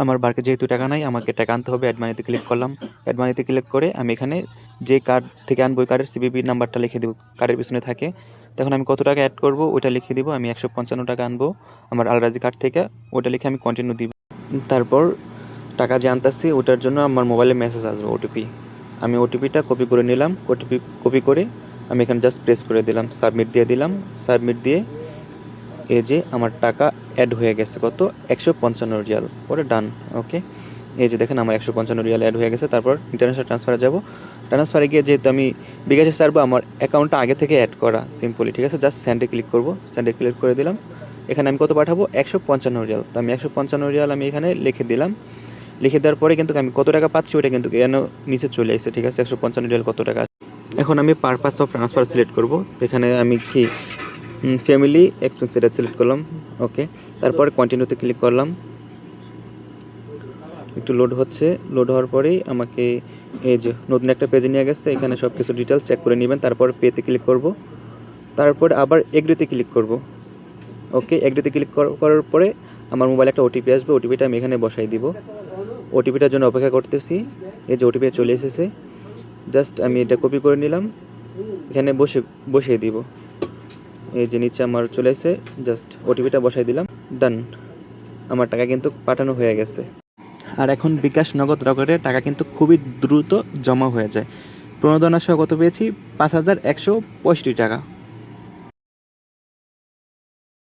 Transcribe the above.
আমার বাড়িতে যেহেতু টাকা নাই, আমাকে টাকা আনতে হবে। অ্যাড মানিতে ক্লিক করলাম। অ্যাড মানিতে ক্লিক করে আমি এখানে যে কার্ড থেকে আনবো ওই কার্ডের সিভিভি নাম্বারটা লিখে দেবো, কার্ডের পিছনে থাকে। তখন আমি কত টাকা অ্যাড করবো ওইটা লিখে দিব। আমি 155 টাকা আনবো আমার আলরাজি কার্ড থেকে, ওইটা লিখে আমি কন্টিনিউ দিব। তারপর টাকা যে আনতেছি ওটার জন্য আমার মোবাইলে মেসেজ আসবে ওটিপি। আমি ওটিপিটা কপি করে নিলাম। ওটিপি কপি করে আমি এখানে জাস্ট প্রেস করে দিলাম, সাবমিট দিয়ে দিলাম। সাবমিট দিয়ে এই যে আমার টাকা অ্যাড হয়ে গেছে, কত 155 রিয়াল, পরে ডান। ওকে, এই যে দেখেন আমার 155 রিয়াল অ্যাড হয়ে গেছে। তারপর ইন্টারন্যাশনাল ট্রান্সফারে যাব। ট্রান্সফারে গিয়ে যেহেতু আমি বিকাশে ছাড়বো, আমার অ্যাকাউন্টটা আগে থেকে অ্যাড করা সিম্পলি, ঠিক আছে। জাস্ট সেন্ডে ক্লিক করব, সেন্ডে ক্লিক করে দিলাম। এখানে আমি কত পাঠাবো, 155 রিয়াল। তো আমি 155 রিয়াল আমি এখানে লিখে দিলাম। লিখে দেওয়ার পরে কিন্তু আমি কত টাকা পাচ্ছি ওটা কিন্তু এখানে নিচে চলে আসছে, ঠিক আছে। 155 রিয়াল কত টাকা। এখন আমি পারপাস অফ ট্রান্সফার সিলেক্ট করব। এখানে আমি কি ফ্যামিলি এক্সপেন্স এটা সিলেক্ট করলাম। ওকে, তারপরে কন্টিনিউতে ক্লিক করলাম। একটু লোড হচ্ছে। লোড হওয়ার পরেই আমাকে এই যে নতুন একটা পেজে নিয়ে গেছে। এখানে সব কিছু ডিটেলস চেক করে নেবেন। তারপর পেতে ক্লিক করব। তারপর আবার এগ্রিতে ক্লিক করব। ওকে, এগ্রিতে ক্লিক করার পরে আমার মোবাইলে একটা ওটিপি আসবে। ওটিপিটা আমি এখানে বসাই দিব। ওটিপিটার জন্য অপেক্ষা করতেছি। এই যে ওটিপি চলে এসেছে, জাস্ট আমি এটা কপি করে নিলাম, এখানে বসিয়ে দিব। এই যে নিচে আমার চলে এসেছে, জাস্ট ওটিপিটা বসাই দিলাম, ডান। আমার টাকা কিন্তু পাঠানো হয়ে গেছে। আর এখন বিকাশ নগদ রকেটে টাকা কিন্তু খুবই দ্রুত জমা হয়ে যায়। প্রণোদনা সহ কত পেয়েছি, 5165 টাকা।